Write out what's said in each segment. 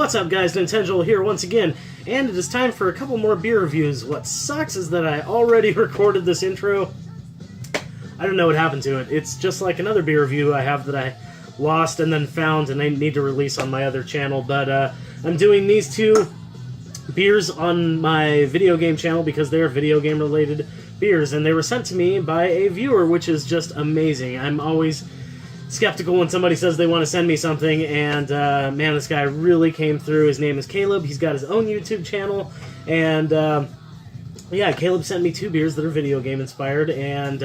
What's up, guys? Nintenjoel here once again, and it is time for a couple more beer reviews. What sucks is that I already recorded this intro. I don't know what happened to it. It's just like another beer review I have that I lost and then found and I need to release on my other channel, but I'm doing these two beers on my video game channel because they're video game related beers, and they were sent to me by a viewer, which is just amazing. I'm always skeptical when somebody says they want to send me something, and man, this guy really came through. His name is Caleb. He's got his own YouTube channel, and yeah, Caleb sent me two beers that are video game inspired, and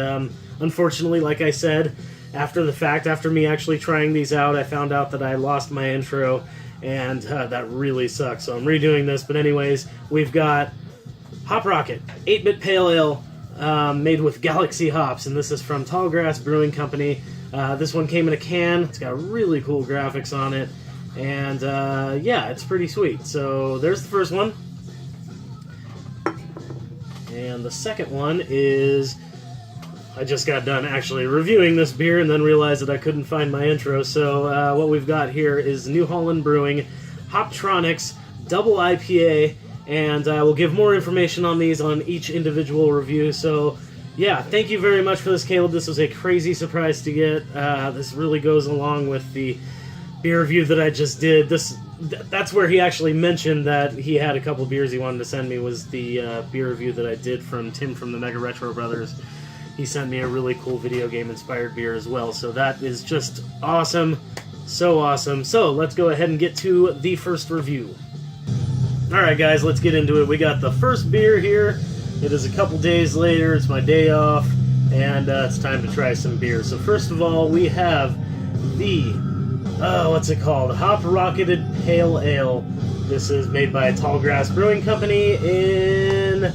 unfortunately, like I said, after the fact, after me actually trying these out, I found out that I lost my intro, and that really sucks, so I'm redoing this. But anyways, we've got Hoptronix 8-bit pale ale made with Galaxy hops, and this is from Tallgrass Brewing Company. This one came in a can. It's got really cool graphics on it, and yeah, it's pretty sweet. So there's the first one, and the second one is, I just got done actually reviewing this beer and then realized that I couldn't find my intro. So what we've got here is New Holland Brewing Hoptronix Double IPA, and we'll give more information on these on each individual review. So yeah, thank you very much for this, Caleb. This was a crazy surprise to get. This really goes along with the beer review that I just did. That's where he actually mentioned that he had a couple beers he wanted to send me, was the beer review that I did from Tim from the Mega Retro Brothers. He sent me a really cool video game inspired beer as well, so that is just awesome. So awesome. So let's go ahead and get to the first review. Alright guys, let's get into it. We got the first beer here. It is a couple days later, it's my day off, and it's time to try some beer. So first of all, we have the, what's it called? Hop Rocketed Pale Ale. This is made by Tallgrass Brewing Company in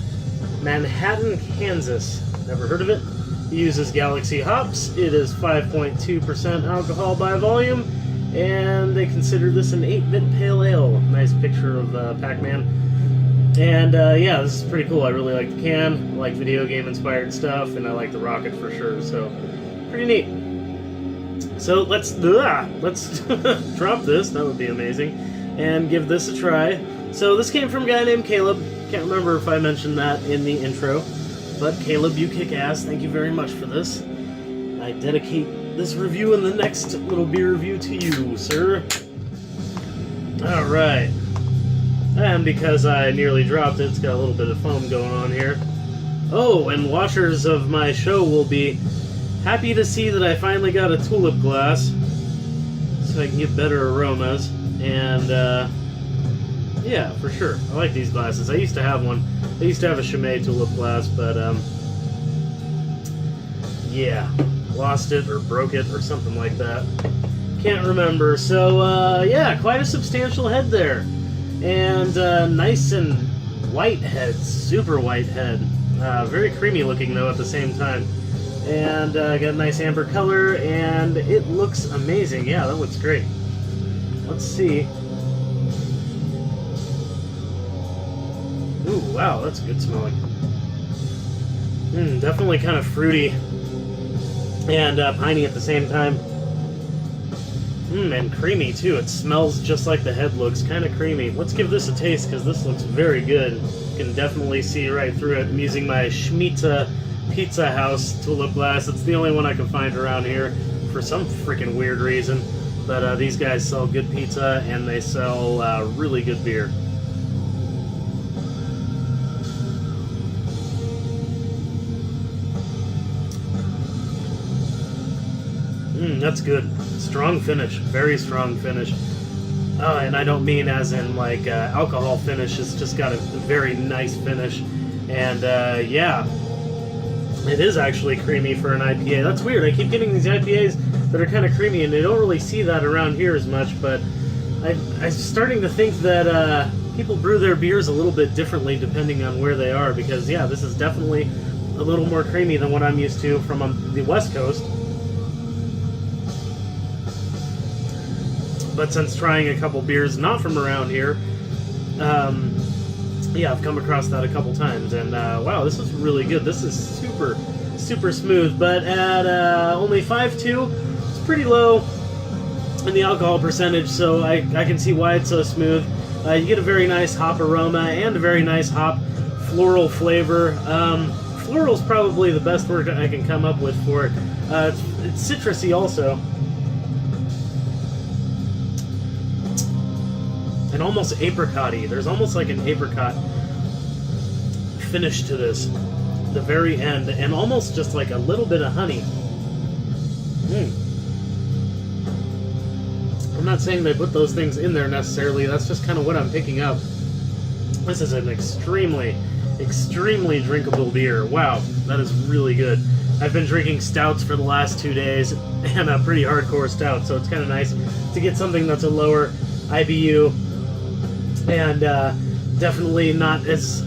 Manhattan, Kansas. Never heard of it. It uses Galaxy hops. It is 5.2% alcohol by volume, and they consider this an 8-bit pale ale. Nice picture of Pac-Man. And yeah, this is pretty cool. I really like the can. I like video game inspired stuff, and I like the rocket for sure. So pretty neat. So let's drop this. That would be amazing, and give this a try. So this came from a guy named Caleb. Can't remember if I mentioned that in the intro, but Caleb, you kick ass. Thank you very much for this. I dedicate this review and the next little beer review to you, sir. All right. And because I nearly dropped it, it's got a little bit of foam going on here. Oh, and watchers of my show will be happy to see that I finally got a tulip glass, so I can get better aromas. And yeah, for sure, I like these glasses. I used to have one. I used to have a Chimay tulip glass, but yeah, lost it or broke it or something like that. Can't remember. So yeah, quite a substantial head there. And nice and white head, super white head. Very creamy looking though at the same time. And got a nice amber color, and it looks amazing. Yeah, that looks great. Let's see. Ooh, wow, that's good smelling. Definitely kind of fruity and piney at the same time. And creamy too. It smells just like the head looks, kind of creamy. Let's give this a taste because this looks very good. You can definitely see right through it. I'm using my Schmita Pizza House tulip glass. It's the only one I can find around here for some freaking weird reason. But these guys sell good pizza, and they sell really good beer. That's good. Strong finish. Very strong finish. And I don't mean as in like alcohol finish. It's just got a very nice finish. And yeah, it is actually creamy for an IPA. That's weird. I keep getting these IPAs that are kind of creamy, and they don't really see that around here as much. But I'm starting to think that people brew their beers a little bit differently depending on where they are. Because yeah, this is definitely a little more creamy than what I'm used to from the West Coast. But since trying a couple beers not from around here, yeah, I've come across that a couple times, and wow, this is really good. This is super, super smooth, but at only 5.2, it's pretty low. in the alcohol percentage, so I can see why it's so smooth. You get a very nice hop aroma and a very nice hop floral flavor. Floral is probably the best word I can come up with for it. It's citrusy also. And almost apricot-y. There's almost like an apricot finish to this. The very end. And almost just like a little bit of honey. I'm not saying they put those things in there necessarily. That's just kind of what I'm picking up. This is an extremely drinkable beer. Wow, that is really good. I've been drinking stouts for the last 2 days, and a pretty hardcore stout, so it's kind of nice to get something that's a lower IBU, and definitely not as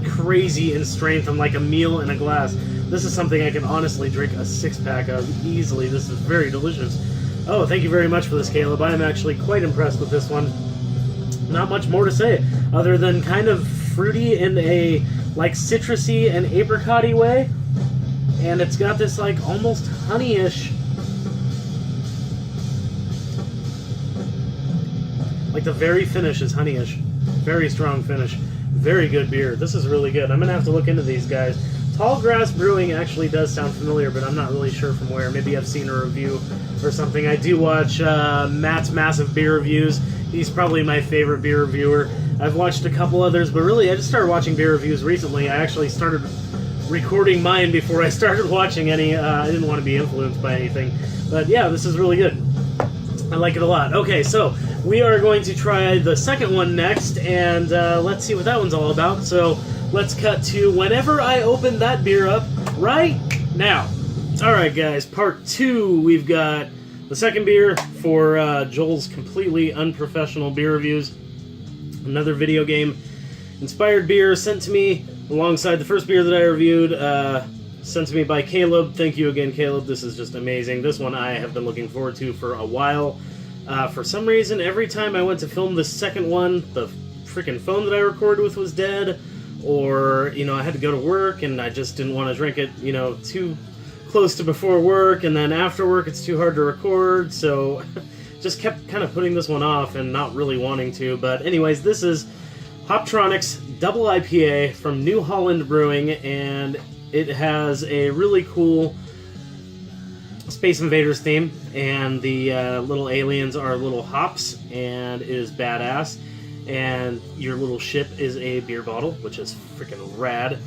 crazy in strength and like a meal in a glass. This is something I can honestly drink a 6-pack of easily. This is very delicious. Oh, thank you very much for this, Caleb. I am actually quite impressed with this one. Not much more to say, other than kind of fruity in a like citrusy and apricot-y way, and it's got this like almost honey-ish, like the very finish is honey-ish, very strong finish, very good beer. This is really good. I'm gonna have to look into these guys. Tall Grass Brewing actually does sound familiar, but I'm not really sure from where. Maybe I've seen a review or something. I do watch Matt's Massive Beer Reviews. He's probably my favorite beer reviewer. I've watched a couple others, but really I just started watching beer reviews recently. I actually started recording mine before I started watching any. I didn't want to be influenced by anything. But yeah, this is really good. I like it a lot. Okay, so we are going to try the second one next, and let's see what that one's all about. So let's cut to whenever I open that beer up right now. Alright guys, part 2. We've got the second beer for Joel's completely unprofessional beer reviews. Another video game inspired beer sent to me alongside the first beer that I reviewed, sent to me by Caleb. Thank you again, Caleb. This is just amazing. This one I have been looking forward to for a while. For some reason, every time I went to film the second one, the freaking phone that I recorded with was dead, or, you know, I had to go to work and I just didn't want to drink it, you know, too close to before work, and then after work it's too hard to record, so just kept kind of putting this one off and not really wanting to. But anyways, this is Hoptronix Double IPA from New Holland Brewing, and it has a really cool Space Invaders theme, and the little aliens are little hops, and it is badass. And your little ship is a beer bottle, which is freaking rad.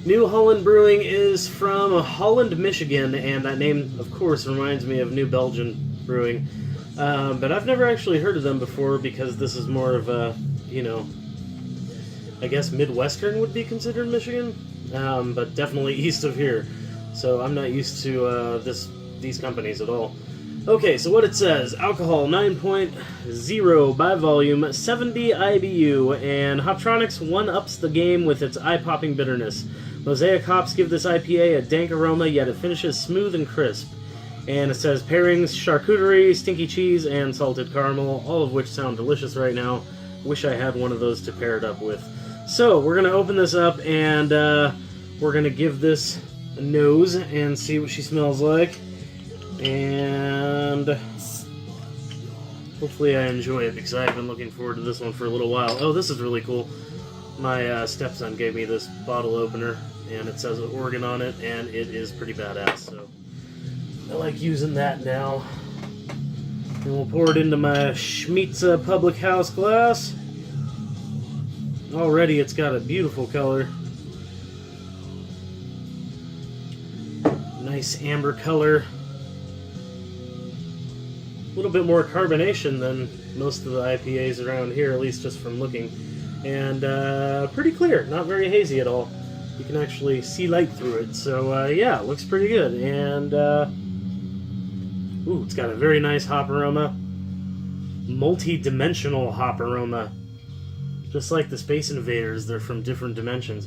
New Holland Brewing is from Holland, Michigan, and that name, of course, reminds me of New Belgian Brewing. But I've never actually heard of them before, because this is more of a, you know, I guess Midwestern would be considered Michigan, but definitely east of here. So I'm not used to these companies at all. Okay, so what it says: alcohol 9.0 by volume, 70 IBU, and Hoptronix one-ups the game with its eye-popping bitterness. Mosaic hops give this IPA a dank aroma, yet it finishes smooth and crisp. And it says pairings: charcuterie, stinky cheese, and salted caramel, all of which sound delicious right now. Wish I had one of those to pair it up with. So, we're going to open this up, and we're going to give this a nose and see what she smells like. And hopefully I enjoy it, because I've been looking forward to this one for a little while. Oh, this is really cool. My stepson gave me this bottle opener, and it says Oregon on it, and it is pretty badass, so I like using that now. And we'll pour it into my Schmitza Public House glass. Already it's got a beautiful color. Nice amber color. A little bit more carbonation than most of the IPAs around here, at least just from looking. And pretty clear, not very hazy at all. You can actually see light through it. So yeah, it looks pretty good. And ooh, it's got a very nice hop aroma. Multi-dimensional hop aroma. Just like the Space Invaders, they're from different dimensions.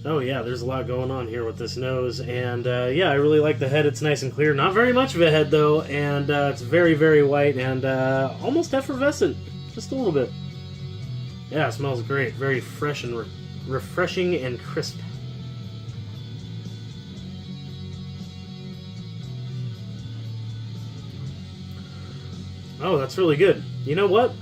Oh yeah, there's a lot going on here with this nose, and yeah, I really like the head. It's nice and clear. Not very much of a head though, and it's very, very white and almost effervescent, just a little bit. Yeah, it smells great. Very fresh and refreshing and crisp. Oh, that's really good. You know what?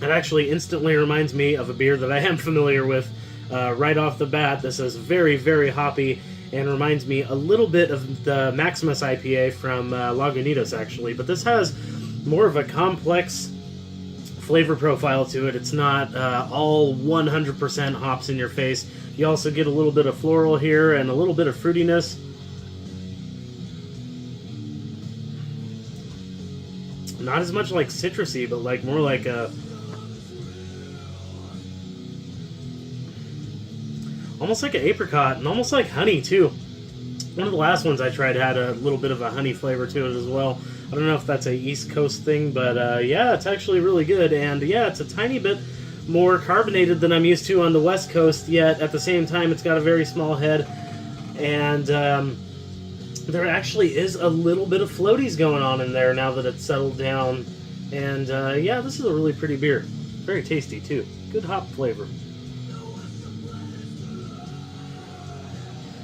It actually instantly reminds me of a beer that I am familiar with right off the bat. This is very, very hoppy and reminds me a little bit of the Maximus IPA from Lagunitas, actually. But this has more of a complex flavor profile to it. It's not all 100% hops in your face. You also get a little bit of floral here and a little bit of fruitiness. Not as much like citrusy, but like more like a... almost like an apricot, and almost like honey, too. One of the last ones I tried had a little bit of a honey flavor to it as well. I don't know if that's a East Coast thing, but yeah, it's actually really good. And yeah, it's a tiny bit more carbonated than I'm used to on the West Coast, yet at the same time it's got a very small head. And there actually is a little bit of floaties going on in there now that it's settled down. And yeah, this is a really pretty beer. Very tasty, too. Good hop flavor.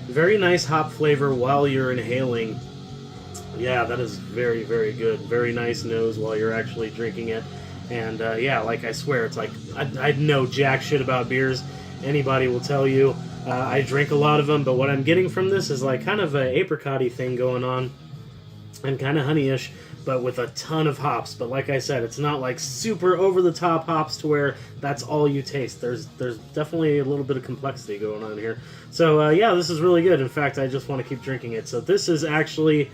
Very nice hop flavor while you're inhaling. Yeah, that is very, very good. Very nice nose while you're actually drinking it. And yeah, like I swear, it's like, I know jack shit about beers. Anybody will tell you. I drink a lot of them, but what I'm getting from this is like kind of an apricot-y thing going on. And kind of honey-ish, but with a ton of hops. But like I said, it's not like super over-the-top hops to where that's all you taste. There's definitely a little bit of complexity going on here. So yeah, this is really good. In fact, I just want to keep drinking it. So this is actually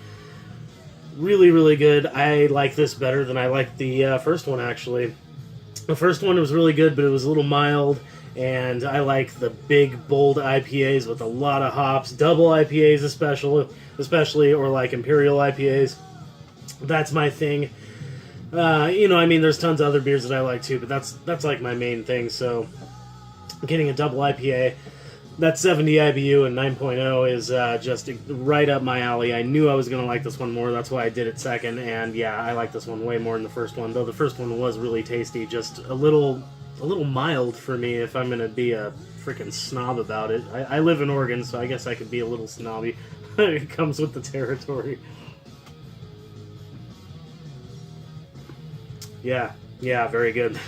really, really good. I like this better than I liked the first one, actually. The first one was really good, but it was a little mild. And I like the big, bold IPAs with a lot of hops. Double IPAs especially, or like Imperial IPAs. That's my thing. You know, I mean, there's tons of other beers that I like too, but that's like my main thing. So getting a double IPA, that 70 IBU and 9.0 is just right up my alley. I knew I was going to like this one more. That's why I did it second. And yeah, I like this one way more than the first one, though the first one was really tasty. Just a little mild for me if I'm going to be a freaking snob about it. I live in Oregon, so I guess I could be a little snobby. It comes with the territory. Yeah, very good.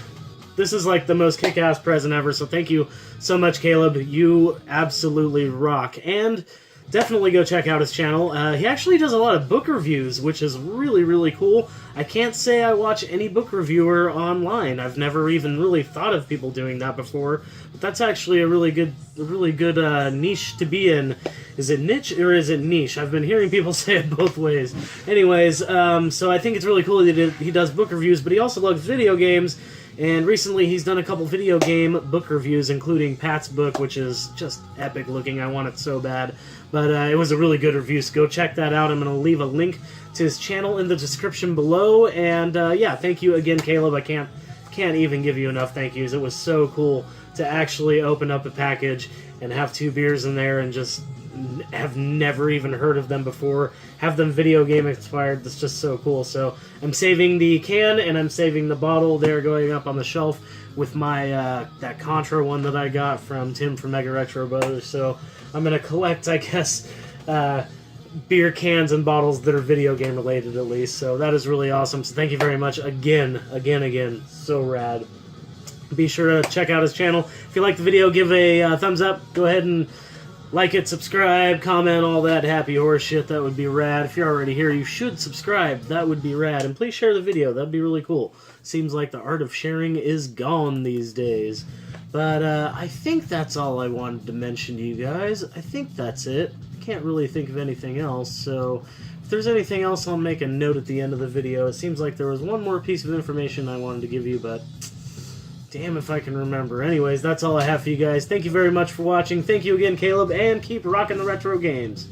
This is like the most kick-ass present ever, so thank you so much, Caleb. You absolutely rock. And definitely go check out his channel. He actually does a lot of book reviews, which is really, really cool. I can't say I watch any book reviewer online. I've never even really thought of people doing that before. But that's actually a really good niche to be in. Is it niche or is it niche? I've been hearing people say it both ways. Anyways, so I think it's really cool that he does book reviews, but he also loves video games. And recently he's done a couple video game book reviews, including Pat's book, which is just epic looking. I want it so bad. But it was a really good review, so go check that out. I'm going to leave a link to his channel in the description below. And yeah, thank you again, Caleb. I can't even give you enough thank yous. It was so cool to actually open up a package and have 2 beers in there and just have never even heard of them before, have them video game inspired. That's just so cool. So I'm saving the can and I'm saving the bottle. They're going up on the shelf with my that Contra one that I got from Tim from Mega Retro Brothers. So I'm gonna collect, I guess, beer cans and bottles that are video game related at least. So that is really awesome. So thank you very much again. So rad. Be sure to check out his channel. If you like the video, give a thumbs up. Go ahead and like it, subscribe, comment, all that happy horse shit. That would be rad. If you're already here, you should subscribe. That would be rad. And please share the video. That'd be really cool. Seems like the art of sharing is gone these days. But I think that's all I wanted to mention to you guys. I think that's it. I can't really think of anything else. So if there's anything else, I'll make a note at the end of the video. It seems like there was one more piece of information I wanted to give you, but damn if I can remember. Anyways, that's all I have for you guys. Thank you very much for watching. Thank you again, Caleb, and keep rocking the retro games.